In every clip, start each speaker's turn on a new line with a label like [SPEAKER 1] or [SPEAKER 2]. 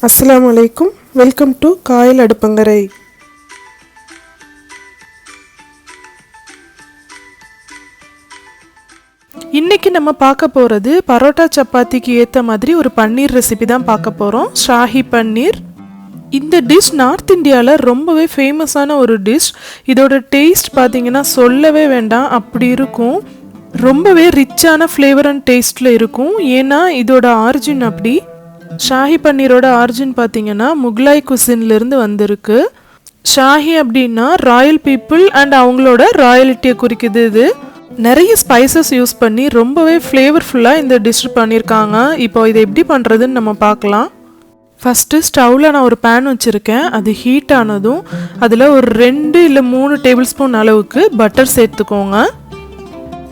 [SPEAKER 1] அஸ்ஸலாமு அலைக்கும். Welcome to கayaladupangarai. இன்னைக்கு நம்ம பார்க்க போகிறது பரோட்டா சப்பாத்திக்கு ஏற்ற மாதிரி ஒரு பன்னீர் ரெசிபி தான் பார்க்க போகிறோம். ஷாஹி பன்னீர். இந்த டிஷ் நார்த் இந்தியாவில் ரொம்பவே ஃபேமஸான ஒரு டிஷ். இதோட டேஸ்ட் பார்த்தீங்கன்னா சொல்லவே வேண்டாம், அப்படி இருக்கும். ரொம்பவே ரிச்சான ஃப்ளேவர் அண்ட் டேஸ்ட்டில் இருக்கும். ஏன்னா இதோட ஆரிஜின் அப்படி. ஷாஹி பன்னீரோட ஆரிஜின் பார்த்தீங்கன்னா முகலாய் குசின்லேருந்து வந்திருக்கு. ஷாஹி அப்படின்னா ராயல் பீப்புள் அண்ட் அவங்களோட ராயலிட்டியை குறிக்குது. இது நிறைய ஸ்பைசஸ் யூஸ் பண்ணி ரொம்பவே ஃப்ளேவர்ஃபுல்லாக இந்த டிஷ் பண்ணியிருக்காங்க. இப்போ இதை எப்படி பண்ணுறதுன்னு நம்ம பார்க்கலாம். ஃபஸ்ட்டு ஸ்டவ்வில் நான் ஒரு பேன் வச்சுருக்கேன். அது ஹீட் ஆனதும் அதில் ஒரு 2 இல்லை 3 டேபிள் ஸ்பூன் அளவுக்கு பட்டர் சேர்த்துக்கோங்க.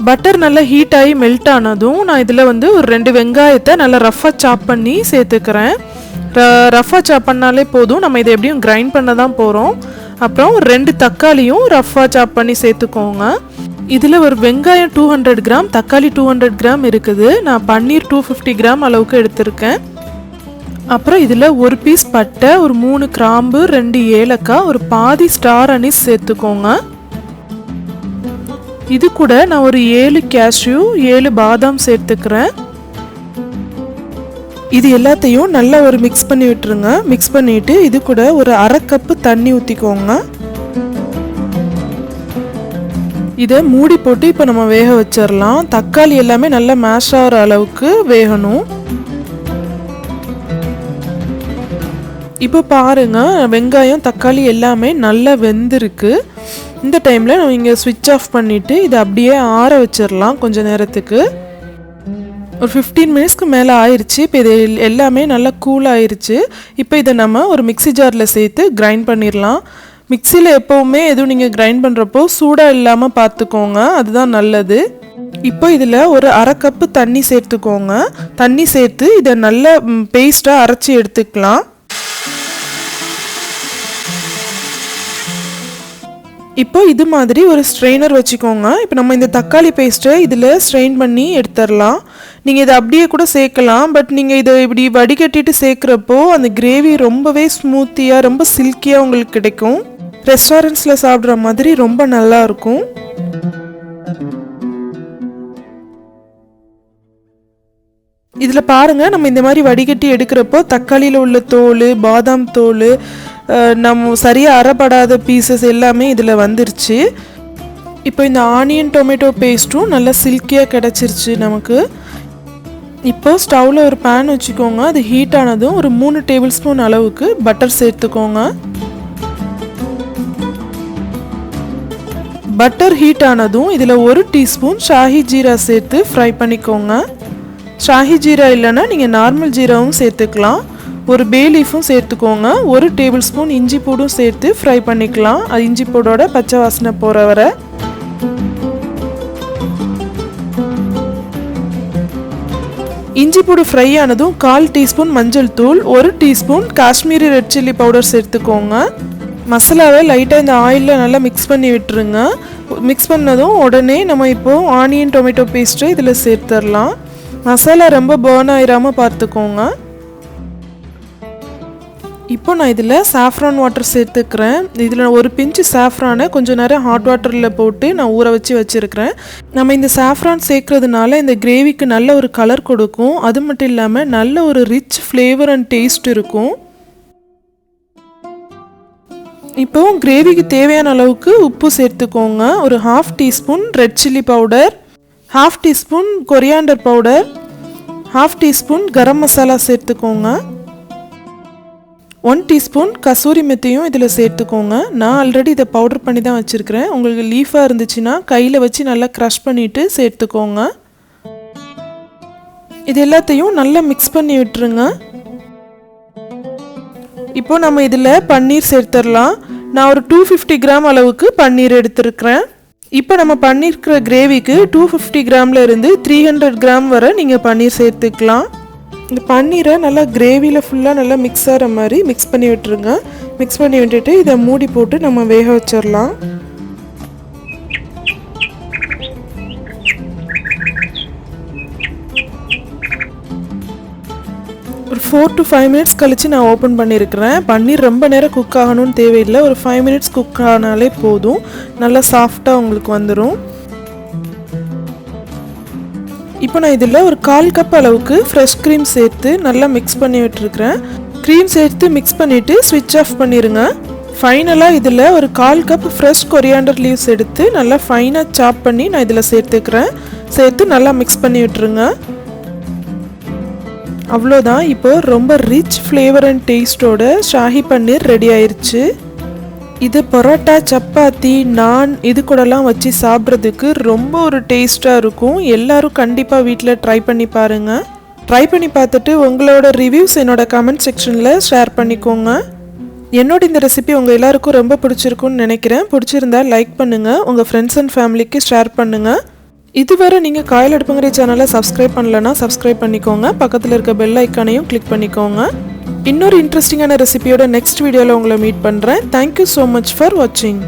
[SPEAKER 1] பட்டர் நல்லா ஹீட் ஆகி மெல்ட் ஆனதும் நான் இதில் ஒரு 2 வெங்காயத்தை நல்லா ரஃப்பாக சாப் பண்ணி சேர்த்துக்கிறேன். ரஃப்பாக சாப் பண்ணாலே போதும், நம்ம இதை எப்படியும் கிரைண்ட் பண்ண தான் போகிறோம். அப்புறம் 2 தக்காளியும் ரஃப்பாக சாப் பண்ணி சேர்த்துக்கோங்க. இதில் ஒரு வெங்காயம் 200 கிராம், தக்காளி 200 கிராம் இருக்குது. நான் பன்னீர் 250 கிராம் அளவுக்கு எடுத்திருக்கேன். அப்புறம் இதில் ஒரு பீஸ் பட்டை, ஒரு 3 கிராம்பு, 2 ஏலக்காய், ஒரு பாதி ஸ்டார் அனீஸ் சேர்த்துக்கோங்க. இது கூட நான் ஒரு 7 கேஷ்யூ, 7 பாதாம் சேர்த்துக்கிறேன். இது எல்லாத்தையும் நல்லா ஒரு மிக்ஸ் பண்ணி விட்டுருங்க. மிக்ஸ் பண்ணிட்டு இது கூட ஒரு 1/2 கப்பு தண்ணி ஊற்றிக்கோங்க. இதை மூடி போட்டு இப்போ நம்ம வேக வச்சிடலாம். தக்காளி எல்லாமே நல்லா மேஷ் ஆகிற அளவுக்கு வேகணும். இப்போ பாருங்க, வெங்காயம் தக்காளி எல்லாமே நல்லா வெந்திருக்கு. இந்த டைமில் நம்ம இங்கே ஸ்விட்ச் ஆஃப் பண்ணிவிட்டு இதை அப்படியே ஆற வச்சிடலாம் கொஞ்சம் நேரத்துக்கு. ஒரு 15 மினிட்ஸ்க்கு மேலே ஆயிடுச்சு. இப்போ இது எல்லாமே நல்லா கூல் ஆயிடுச்சு. இப்போ இதை நம்ம ஒரு மிக்ஸி ஜாரில் சேர்த்து கிரைண்ட் பண்ணிடலாம். மிக்சியில் எப்போவுமே எதுவும் நீங்கள் கிரைண்ட் பண்ணுறப்போ சூடாக இல்லாமல் பார்த்துக்கோங்க, அதுதான் நல்லது. இப்போ இதில் ஒரு 1/2 கப்பு தண்ணி சேர்த்துக்கோங்க. தண்ணி சேர்த்து இதை நல்லா பேஸ்ட்டாக அரைச்சி எடுத்துக்கலாம். இப்போ இது மாதிரி ஒரு ஸ்ட்ரெயினர் வச்சுக்கோங்க. இப்போ நம்ம இந்த தக்காளி பேஸ்ட்டை இதில் ஸ்ட்ரெயின் பண்ணி எடுத்துடலாம். நீங்கள் இதை அப்படியே கூட சேர்க்கலாம், பட் நீங்கள் இதை இப்படி வடிகட்டிட்டு சேர்க்குறப்போ அந்த கிரேவி ரொம்பவே ஸ்மூத்தியாக, ரொம்ப சில்கியாக உங்களுக்கு கிடைக்கும். ரெஸ்டாரண்ட்ஸில் சாப்பிட்ற மாதிரி ரொம்ப நல்லா இருக்கும். இதில் பாருங்கள், நம்ம இந்த மாதிரி வடிகட்டி எடுக்கிறப்போ தக்காளியில் உள்ள தோல், பாதாம் தோல், நம்ம சரியாக அறப்படாத பீசஸ் எல்லாமே இதில் வந்துருச்சு. இப்போ இந்த ஆனியன் டொமேட்டோ பேஸ்ட்டும் நல்லா சில்கியாக கிடச்சிருச்சு நமக்கு. இப்போ ஸ்டவ்வில் ஒரு பேன் வச்சுக்கோங்க. அது ஹீட் ஆனதும் ஒரு 3 டேபிள் ஸ்பூன் அளவுக்கு பட்டர் சேர்த்துக்கோங்க. பட்டர் ஹீட் ஆனதும் இதில் 1 டீஸ்பூன் ஷாஹி ஜீரா சேர்த்து ஃப்ரை பண்ணிக்கோங்க. ஷாஹி ஜீரா இல்லைன்னா நீங்கள் நார்மல் ஜீராவும் சேர்த்துக்கலாம். ஒரு பே லீஃபும் சேர்த்துக்கோங்க. 1 டேபிள் ஸ்பூன் இஞ்சி பூடும் சேர்த்து ஃப்ரை பண்ணிக்கலாம். அது இஞ்சி பூடோட பச்சை வாசனை போகிற வரை. இஞ்சி பூடு ஃப்ரை ஆனதும் 1/4 டீஸ்பூன் மஞ்சள் தூள், 1 teaspoon Kashmiri red chilli powder சேர்த்துக்கோங்க. மசாலாவை லைட்டாக இந்த ஆயிலில் நல்லா மிக்ஸ் பண்ணி விட்டுருங்க. மிக்ஸ் பண்ணதும் உடனே நம்ம இப்போது ஆனியன் டொமேட்டோ பேஸ்ட்டை இதில் சேர்த்துடலாம். மசாலா ரொம்ப பர்ன் ஆயிராமல் பார்த்துக்கோங்க. இப்போ நான் இதில் சாஃப்ரான் வாட்டர் சேர்த்துக்கிறேன். இதில் 1 பிஞ்சு சாஃப்ரானை கொஞ்சம் நேரம் ஹாட் வாட்டரில் போட்டு நான் ஊற வச்சுருக்கிறேன். நம்ம இந்த சாஃப்ரான் சேர்க்கறதுனால இந்த கிரேவிக்கு நல்ல ஒரு கலர் கொடுக்கும். அது மட்டும் இல்லாமல் நல்ல ஒரு ரிச் ஃப்ளேவர் அண்ட் டேஸ்ட் இருக்கும். இப்போ கிரேவிக்கு தேவையான அளவுக்கு உப்பு சேர்த்துக்கோங்க. ஒரு 1/2 teaspoon red chilli powder, 1/2 teaspoon coriander powder, 1/2 teaspoon garam masala சேர்த்துக்கோங்க. 1 டீஸ்பூன் கசூரி மெத்தியும் இதில் சேர்த்துக்கோங்க. நான் ஆல்ரெடி இதை பவுடர் பண்ணி தான் வச்சுருக்கிறேன். உங்களுக்கு லீஃபாக இருந்துச்சுன்னா கையில் வச்சு நல்லா க்ரஷ் பண்ணிவிட்டு சேர்த்துக்கோங்க. இது எல்லாத்தையும் நல்லா மிக்ஸ் பண்ணி விட்டுருங்க. இப்போ நம்ம இதில் பன்னீர் சேர்த்துடலாம். நான் ஒரு 250 கிராம் அளவுக்கு பன்னீர் எடுத்துருக்கிறேன். இப்போ நம்ம பண்ணியிருக்கிற கிரேவிக்கு 250 கிராமில் இருந்து 300 கிராம் வரை நீங்கள் பன்னீர் சேர்த்துக்கலாம். இந்த பன்னீரை நல்லா கிரேவியில் ஃபுல்லாக நல்லா மிக்ஸ் ஆகிற மாதிரி மிக்ஸ் பண்ணி விட்டுருங்க. மிக்ஸ் பண்ணி விட்டுட்டு இதை மூடி போட்டு நம்ம வேக வச்சிடலாம்.
[SPEAKER 2] ஒரு
[SPEAKER 1] 4 to 5 மினிட்ஸ் கழித்து நான் ஓப்பன் பண்ணியிருக்கிறேன். பன்னீர் ரொம்ப நேரம் குக் ஆகணும்னு தேவையில்லை, ஒரு 5 மினிட்ஸ் குக் ஆனாலே போதும், நல்லா சாஃப்டாக உங்களுக்கு வந்துடும். இப்போ நான் இதில் ஒரு 1/4 கப் அளவுக்கு ஃப்ரெஷ் க்ரீம் சேர்த்து நல்லா மிக்ஸ் பண்ணி விட்டுருக்கிறேன். க்ரீம் சேர்த்து மிக்ஸ் பண்ணிவிட்டு ஸ்விட்ச் ஆஃப் பண்ணிடுங்க. ஃபைனலாக இதில் ஒரு 1/4 கப் ஃப்ரெஷ் கொரியாண்டர் லீவ்ஸ் எடுத்து நல்லா ஃபைனாக சாப் பண்ணி நான் இதில் சேர்த்துக்கிறேன். சேர்த்து நல்லா மிக்ஸ் பண்ணி விட்டுருங்க. அவ்வளோதான், இப்போ ரொம்ப ரிச் ஃப்ளேவர் அண்ட் டேஸ்ட்டோட ஷாஹி பன்னீர் ரெடி ஆயிடுச்சு. இது பரோட்டா, சப்பாத்தி, நான் இது கூடலாம் வச்சு சாப்பிட்றதுக்கு ரொம்ப ஒரு டேஸ்ட்டாக இருக்கும். எல்லோரும் கண்டிப்பாக வீட்டில் ட்ரை பண்ணி பாருங்கள். ட்ரை பண்ணி பார்த்துட்டு உங்களோட ரிவ்யூஸ் என்னோட கமெண்ட் செக்ஷனில் ஷேர் பண்ணிக்கோங்க. என்னோட இந்த ரெசிபி உங்கள் எல்லாருக்கும் ரொம்ப பிடிச்சிருக்குன்னு நினைக்கிறேன். பிடிச்சிருந்தா லைக் பண்ணுங்கள், உங்கள் ஃப்ரெண்ட்ஸ் அண்ட் ஃபேமிலிக்கு ஷேர் பண்ணுங்கள். இதுவரை நீங்கள் காயலடுப்புங்கரை சேனலை சப்ஸ்கிரைப் பண்ணலன்னா சப்ஸ்கிரைப் பண்ணிக்கோங்க. பக்கத்தில் இருக்க பெல் ஐக்கானையும் கிளிக் பண்ணிக்கோங்க. இன்னொரு இன்ட்ரெஸ்டிங்கான ரெசிபியோட நெக்ஸ்ட் வீடியோவில் உங்களை மீட் பண்ணுறேன். தேங்க்யூ ஸோ மச் ஃபார் வாட்சிங்.